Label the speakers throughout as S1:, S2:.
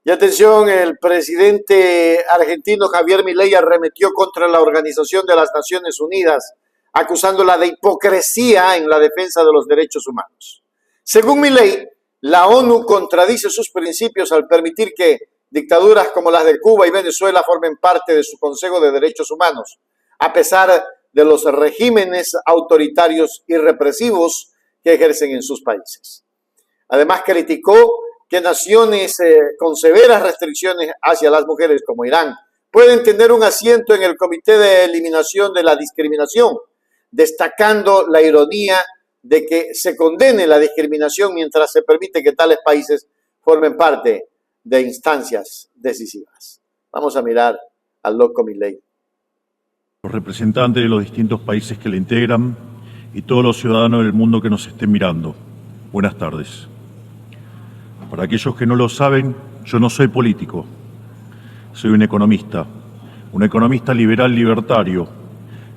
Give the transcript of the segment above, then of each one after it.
S1: Y atención, el presidente argentino Javier Milei arremetió contra la Organización de las Naciones Unidas, acusándola de hipocresía en la defensa de los derechos humanos. Según Milei, la ONU contradice sus principios al permitir que dictaduras como las de Cuba y Venezuela formen parte de su Consejo de Derechos Humanos, a pesar de los regímenes autoritarios y represivos que ejercen en sus países. Además, criticó que naciones con severas restricciones hacia las mujeres como Irán pueden tener un asiento en el Comité de Eliminación de la Discriminación, destacando la ironía de que se condene la discriminación mientras se permite que tales países formen parte de instancias decisivas. Vamos a mirar al loco Milei.
S2: Los representantes de los distintos países que le integran y todos los ciudadanos del mundo que nos estén mirando. Buenas tardes. Para aquellos que no lo saben, yo no soy político, soy un economista liberal libertario,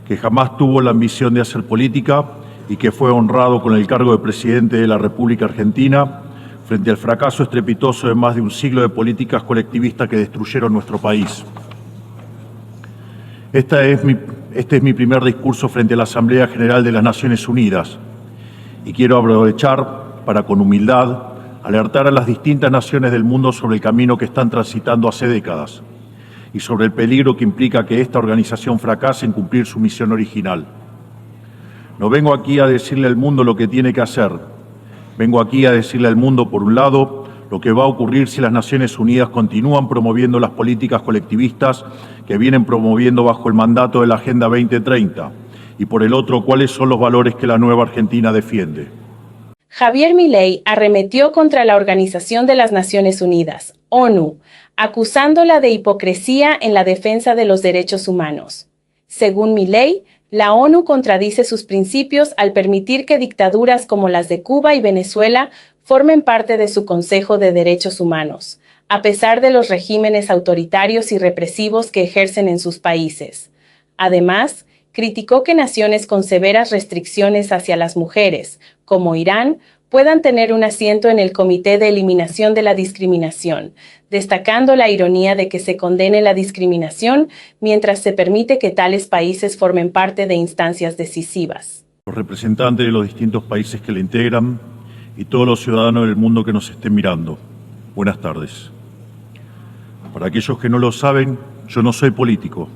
S2: que jamás tuvo la ambición de hacer política y que fue honrado con el cargo de presidente de la República Argentina frente al fracaso estrepitoso de más de un siglo de políticas colectivistas que destruyeron nuestro país. Este es mi primer discurso frente a la Asamblea General de las Naciones Unidas y quiero aprovechar para, con humildad, alertar a las distintas naciones del mundo sobre el camino que están transitando hace décadas y sobre el peligro que implica que esta organización fracase en cumplir su misión original. No vengo aquí a decirle al mundo lo que tiene que hacer. Vengo aquí a decirle al mundo, por un lado, lo que va a ocurrir si las Naciones Unidas continúan promoviendo las políticas colectivistas que vienen promoviendo bajo el mandato de la Agenda 2030, y por el otro, cuáles son los valores que la nueva Argentina defiende.
S3: Javier Milei arremetió contra la Organización de las Naciones Unidas, ONU, acusándola de hipocresía en la defensa de los derechos humanos. Según Milei, la ONU contradice sus principios al permitir que dictaduras como las de Cuba y Venezuela formen parte de su Consejo de Derechos Humanos, a pesar de los regímenes autoritarios y represivos que ejercen en sus países. Además, criticó que naciones con severas restricciones hacia las mujeres, como Irán, puedan tener un asiento en el Comité de Eliminación de la Discriminación, destacando la ironía de que se condene la discriminación mientras se permite que tales países formen parte de instancias decisivas.
S2: Los representantes de los distintos países que le integran y todos los ciudadanos del mundo que nos estén mirando. Buenas tardes. Para aquellos que no lo saben, yo no soy político,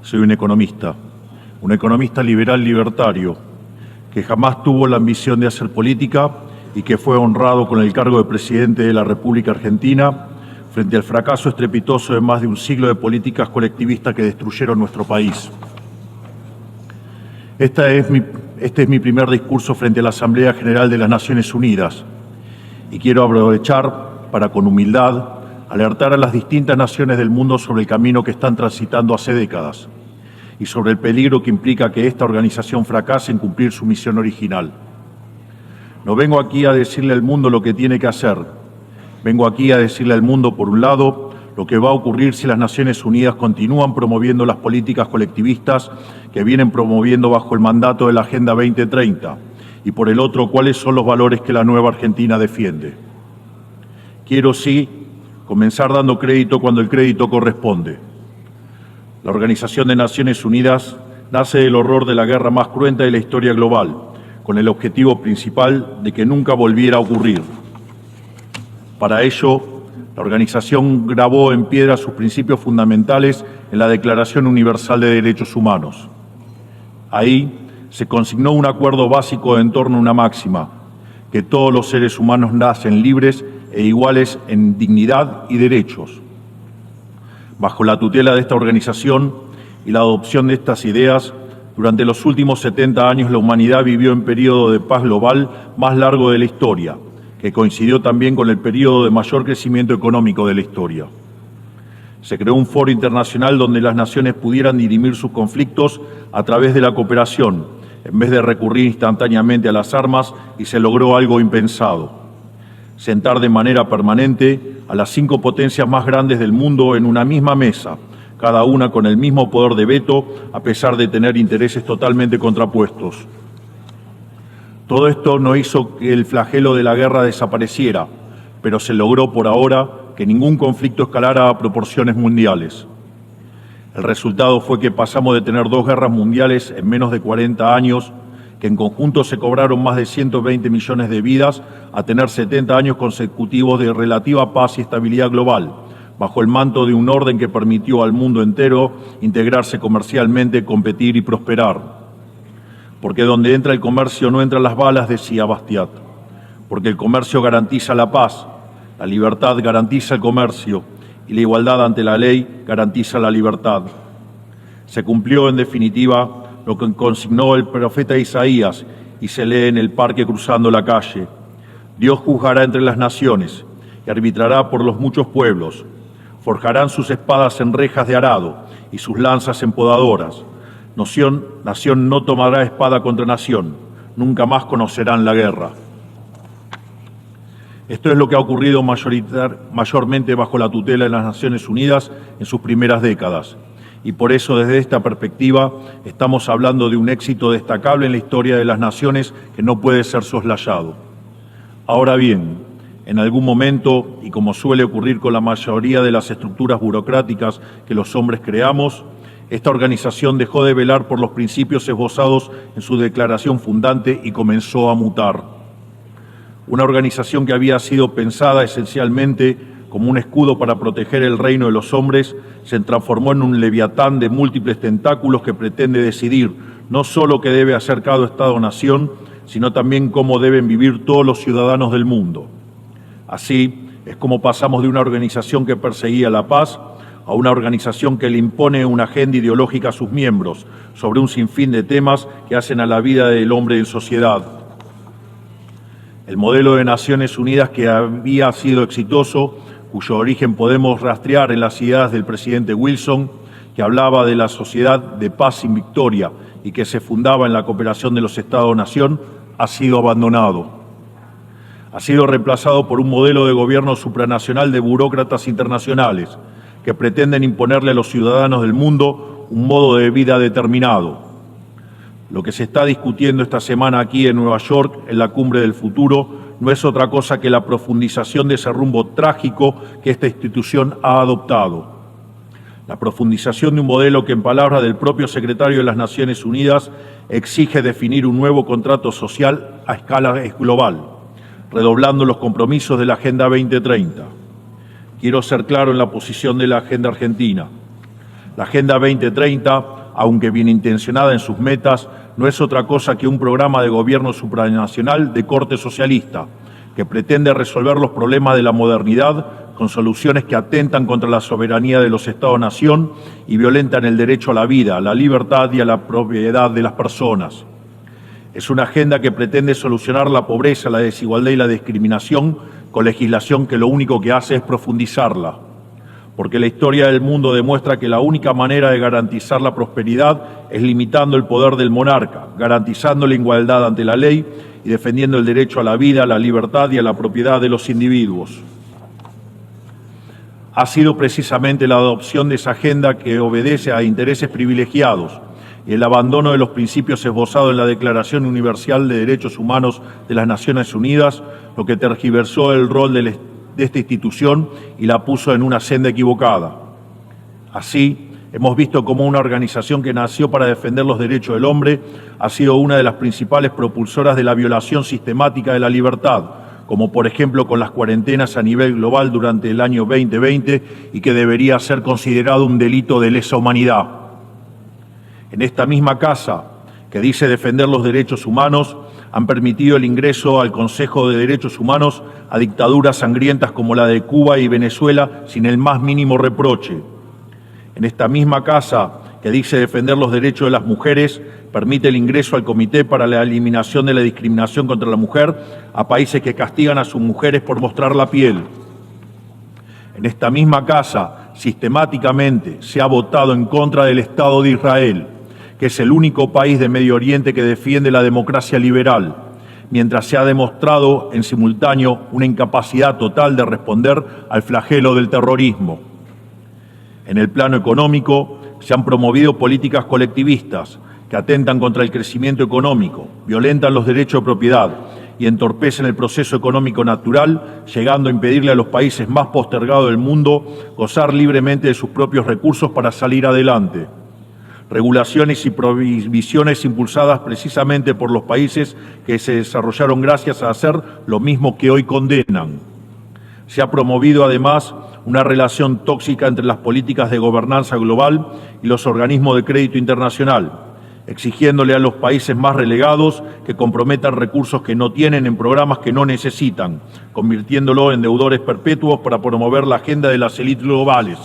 S2: soy un economista liberal libertario, que jamás tuvo la ambición de hacer política y que fue honrado con el cargo de presidente de la República Argentina frente al fracaso estrepitoso de más de un siglo de políticas colectivistas que destruyeron nuestro país. Este es mi primer discurso frente a la Asamblea General de las Naciones Unidas y quiero aprovechar para, con humildad, alertar a las distintas naciones del mundo sobre el camino que están transitando hace décadas y sobre el peligro que implica que esta organización fracase en cumplir su misión original. No vengo aquí a decirle al mundo lo que tiene que hacer. Vengo aquí a decirle al mundo, por un lado, lo que va a ocurrir si las Naciones Unidas continúan promoviendo las políticas colectivistas que vienen promoviendo bajo el mandato de la Agenda 2030, y por el otro, cuáles son los valores que la nueva Argentina defiende. Quiero, sí, comenzar dando crédito cuando el crédito corresponde. La Organización de Naciones Unidas nace del horror de la guerra más cruenta de la historia global, con el objetivo principal de que nunca volviera a ocurrir. Para ello, la organización grabó en piedra sus principios fundamentales en la Declaración Universal de Derechos Humanos. Ahí se consignó un acuerdo básico en torno a una máxima, que todos los seres humanos nacen libres e iguales en dignidad y derechos. Bajo la tutela de esta organización y la adopción de estas ideas, durante los últimos 70 años la humanidad vivió un periodo de paz global más largo de la historia, que coincidió también con el periodo de mayor crecimiento económico de la historia. Se creó un foro internacional donde las naciones pudieran dirimir sus conflictos a través de la cooperación, en vez de recurrir instantáneamente a las armas, y se logró algo impensado: sentar de manera permanente a las 5 potencias más grandes del mundo en una misma mesa, cada una con el mismo poder de veto, a pesar de tener intereses totalmente contrapuestos. Todo esto no hizo que el flagelo de la guerra desapareciera, pero se logró por ahora que ningún conflicto escalara a proporciones mundiales. El resultado fue que pasamos de tener 2 guerras mundiales en menos de 40 años, que en conjunto se cobraron más de 120 millones de vidas, a tener 70 años consecutivos de relativa paz y estabilidad global, bajo el manto de un orden que permitió al mundo entero integrarse comercialmente, competir y prosperar. Porque donde entra el comercio no entran las balas, decía Bastiat. Porque el comercio garantiza la paz, la libertad garantiza el comercio y la igualdad ante la ley garantiza la libertad. Se cumplió, en definitiva, lo que consignó el profeta Isaías y se lee en el parque cruzando la calle. Dios juzgará entre las naciones y arbitrará por los muchos pueblos. Forjarán sus espadas en rejas de arado y sus lanzas en podadoras. Nación no tomará espada contra nación, nunca más conocerán la guerra. Esto es lo que ha ocurrido mayormente bajo la tutela de las Naciones Unidas en sus primeras décadas. Y por eso, desde esta perspectiva, estamos hablando de un éxito destacable en la historia de las naciones que no puede ser soslayado. Ahora bien, en algún momento, y como suele ocurrir con la mayoría de las estructuras burocráticas que los hombres creamos, esta organización dejó de velar por los principios esbozados en su declaración fundante y comenzó a mutar. Una organización que había sido pensada esencialmente como un escudo para proteger el reino de los hombres, se transformó en un leviatán de múltiples tentáculos que pretende decidir no solo qué debe hacer cada Estado-nación, sino también cómo deben vivir todos los ciudadanos del mundo. Así es como pasamos de una organización que perseguía la paz a una organización que le impone una agenda ideológica a sus miembros sobre un sinfín de temas que hacen a la vida del hombre en sociedad. El modelo de Naciones Unidas que había sido exitoso, cuyo origen podemos rastrear en las ideas del presidente Wilson, que hablaba de la sociedad de paz sin victoria y que se fundaba en la cooperación de los Estados-nación, ha sido abandonado. Ha sido reemplazado por un modelo de gobierno supranacional de burócratas internacionales que pretenden imponerle a los ciudadanos del mundo un modo de vida determinado. Lo que se está discutiendo esta semana aquí en Nueva York, en la Cumbre del Futuro, no es otra cosa que la profundización de ese rumbo trágico que esta institución ha adoptado. La profundización de un modelo que, en palabras del propio secretario de las Naciones Unidas, exige definir un nuevo contrato social a escala global, redoblando los compromisos de la Agenda 2030. Quiero ser claro en la posición de la Agenda Argentina. La Agenda 2030, aunque bien intencionada en sus metas, no es otra cosa que un programa de gobierno supranacional de corte socialista, que pretende resolver los problemas de la modernidad con soluciones que atentan contra la soberanía de los Estados-nación y violentan el derecho a la vida, a la libertad y a la propiedad de las personas. Es una agenda que pretende solucionar la pobreza, la desigualdad y la discriminación con legislación que lo único que hace es profundizarla. Porque la historia del mundo demuestra que la única manera de garantizar la prosperidad es limitando el poder del monarca, garantizando la igualdad ante la ley y defendiendo el derecho a la vida, a la libertad y a la propiedad de los individuos. Ha sido precisamente la adopción de esa agenda que obedece a intereses privilegiados y el abandono de los principios esbozados en la Declaración Universal de Derechos Humanos de las Naciones Unidas lo que tergiversó el rol de esta institución y la puso en una senda equivocada. Así, hemos visto cómo una organización que nació para defender los derechos del hombre ha sido una de las principales propulsoras de la violación sistemática de la libertad, como por ejemplo con las cuarentenas a nivel global durante el año 2020 y que debería ser considerado un delito de lesa humanidad. En esta misma casa, que dice defender los derechos humanos, han permitido el ingreso al Consejo de Derechos Humanos a dictaduras sangrientas como la de Cuba y Venezuela sin el más mínimo reproche. En esta misma casa, que dice defender los derechos de las mujeres, permite el ingreso al Comité para la Eliminación de la Discriminación contra la Mujer a países que castigan a sus mujeres por mostrar la piel. En esta misma casa, sistemáticamente, se ha votado en contra del Estado de Israel, que es el único país de Medio Oriente que defiende la democracia liberal, mientras se ha demostrado en simultáneo una incapacidad total de responder al flagelo del terrorismo. En el plano económico, se han promovido políticas colectivistas que atentan contra el crecimiento económico, violentan los derechos de propiedad y entorpecen el proceso económico natural, llegando a impedirle a los países más postergados del mundo gozar libremente de sus propios recursos para salir adelante. Regulaciones y prohibiciones impulsadas precisamente por los países que se desarrollaron gracias a hacer lo mismo que hoy condenan. Se ha promovido además una relación tóxica entre las políticas de gobernanza global y los organismos de crédito internacional, exigiéndole a los países más relegados que comprometan recursos que no tienen en programas que no necesitan, convirtiéndolo en deudores perpetuos para promover la agenda de las élites globales.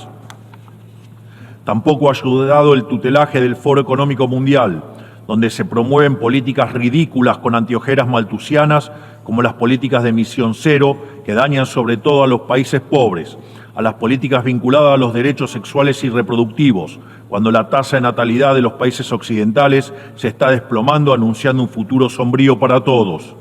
S2: Tampoco ha ayudado el tutelaje del Foro Económico Mundial, donde se promueven políticas ridículas con anteojeras maltusianas, como las políticas de emisión cero, que dañan sobre todo a los países pobres, a las políticas vinculadas a los derechos sexuales y reproductivos, cuando la tasa de natalidad de los países occidentales se está desplomando, anunciando un futuro sombrío para todos.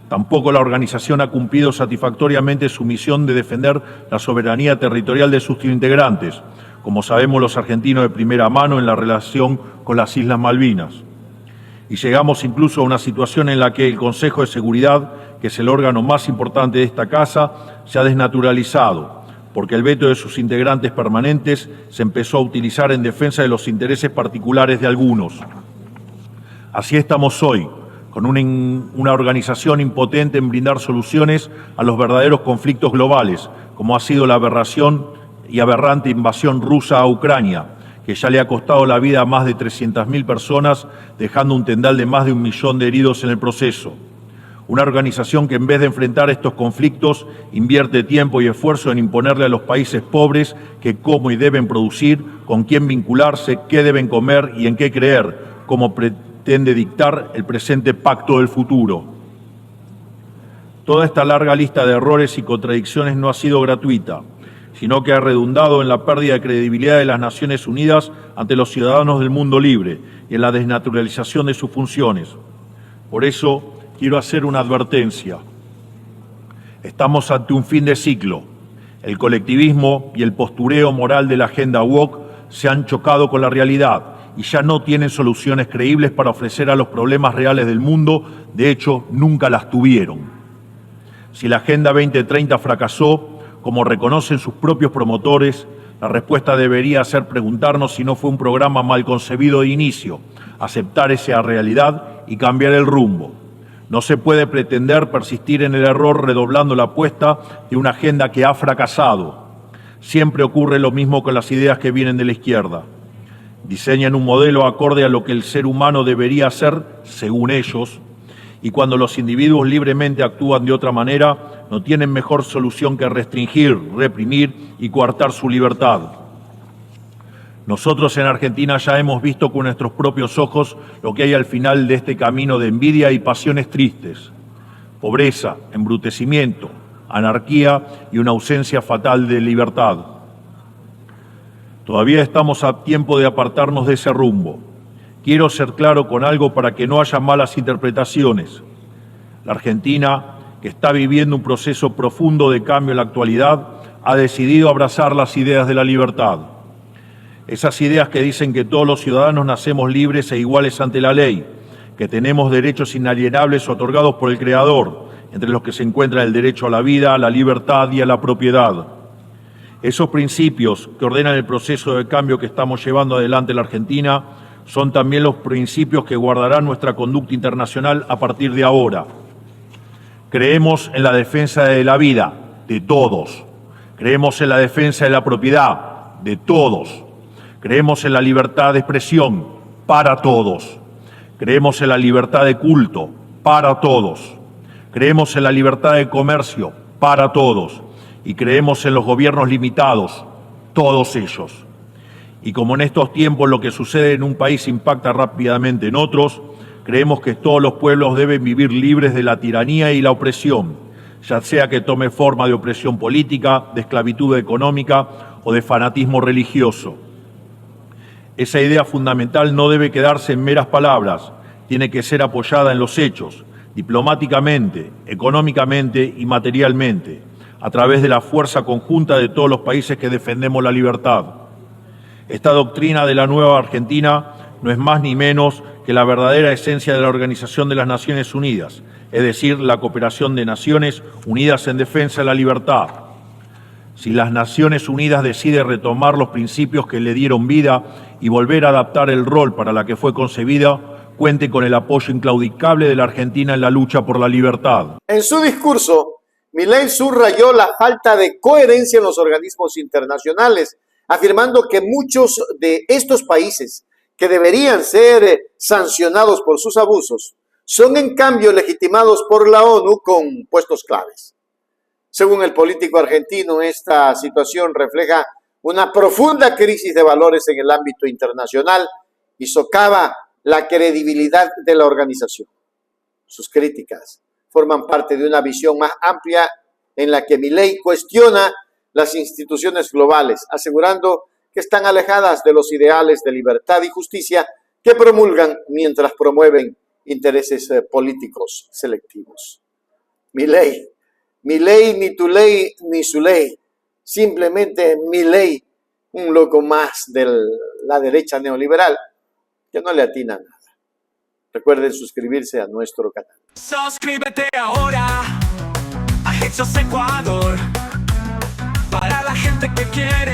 S2: Tampoco la organización ha cumplido satisfactoriamente su misión de defender la soberanía territorial de sus integrantes, como sabemos los argentinos de primera mano en la relación con las Islas Malvinas. Y llegamos incluso a una situación en la que el Consejo de Seguridad, que es el órgano más importante de esta casa, se ha desnaturalizado, porque el veto de sus integrantes permanentes se empezó a utilizar en defensa de los intereses particulares de algunos. Así estamos hoy, con una organización impotente en brindar soluciones a los verdaderos conflictos globales, como ha sido la aberración y aberrante invasión rusa a Ucrania, que ya le ha costado la vida a más de 300.000 personas, dejando un tendal de más de 1 millón de heridos en el proceso. Una organización que en vez de enfrentar estos conflictos, invierte tiempo y esfuerzo en imponerle a los países pobres que cómo y deben producir, con quién vincularse, qué deben comer y en qué creer, como pretende dictar el presente pacto del futuro. Toda esta larga lista de errores y contradicciones no ha sido gratuita, sino que ha redundado en la pérdida de credibilidad de las Naciones Unidas ante los ciudadanos del mundo libre y en la desnaturalización de sus funciones. Por eso, quiero hacer una advertencia. Estamos ante un fin de ciclo. El colectivismo y el postureo moral de la agenda woke se han chocado con la realidad y ya no tienen soluciones creíbles para ofrecer a los problemas reales del mundo. De hecho, nunca las tuvieron. Si la Agenda 2030 fracasó, como reconocen sus propios promotores, la respuesta debería ser preguntarnos si no fue un programa mal concebido de inicio, aceptar esa realidad y cambiar el rumbo. No se puede pretender persistir en el error redoblando la apuesta de una agenda que ha fracasado. Siempre ocurre lo mismo con las ideas que vienen de la izquierda. Diseñan un modelo acorde a lo que el ser humano debería hacer, según ellos, y cuando los individuos libremente actúan de otra manera, no tienen mejor solución que restringir, reprimir y coartar su libertad. Nosotros en Argentina ya hemos visto con nuestros propios ojos lo que hay al final de este camino de envidia y pasiones tristes. Pobreza, embrutecimiento, anarquía y una ausencia fatal de libertad. Todavía estamos a tiempo de apartarnos de ese rumbo. Quiero ser claro con algo para que no haya malas interpretaciones. La Argentina, que está viviendo un proceso profundo de cambio en la actualidad, ha decidido abrazar las ideas de la libertad. Esas ideas que dicen que todos los ciudadanos nacemos libres e iguales ante la ley, que tenemos derechos inalienables otorgados por el Creador, entre los que se encuentra el derecho a la vida, a la libertad y a la propiedad. Esos principios que ordenan el proceso de cambio que estamos llevando adelante en la Argentina son también los principios que guardarán nuestra conducta internacional a partir de ahora. Creemos en la defensa de la vida de todos. Creemos en la defensa de la propiedad de todos. Creemos en la libertad de expresión para todos. Creemos en la libertad de culto para todos. Creemos en la libertad de comercio para todos. Y creemos en los gobiernos limitados, todos ellos. Y como en estos tiempos lo que sucede en un país impacta rápidamente en otros, creemos que todos los pueblos deben vivir libres de la tiranía y la opresión, ya sea que tome forma de opresión política, de esclavitud económica o de fanatismo religioso. Esa idea fundamental no debe quedarse en meras palabras, tiene que ser apoyada en los hechos, diplomáticamente, económicamente y materialmente, a través de la fuerza conjunta de todos los países que defendemos la libertad. Esta doctrina de la nueva Argentina no es más ni menos que la verdadera esencia de la Organización de las Naciones Unidas, es decir, la cooperación de Naciones Unidas en defensa de la libertad. Si las Naciones Unidas deciden retomar los principios que le dieron vida y volver a adaptar el rol para la que fue concebida, cuente con el apoyo inclaudicable de la Argentina en la lucha por la libertad.
S1: En su discurso, Milei subrayó la falta de coherencia en los organismos internacionales, afirmando que muchos de estos países que deberían ser sancionados por sus abusos son en cambio legitimados por la ONU con puestos claves. Según el político argentino, esta situación refleja una profunda crisis de valores en el ámbito internacional y socava la credibilidad de la organización. Sus críticas forman parte de una visión más amplia en la que Milei cuestiona las instituciones globales, asegurando que están alejadas de los ideales de libertad y justicia que promulgan mientras promueven intereses políticos selectivos. Milei, ni tu ley ni su ley, simplemente Milei, un loco más de la derecha neoliberal que no le atina nada. Recuerden suscribirse a nuestro canal.
S4: Suscríbete ahora a Hechos Ecuador, para la gente que quiere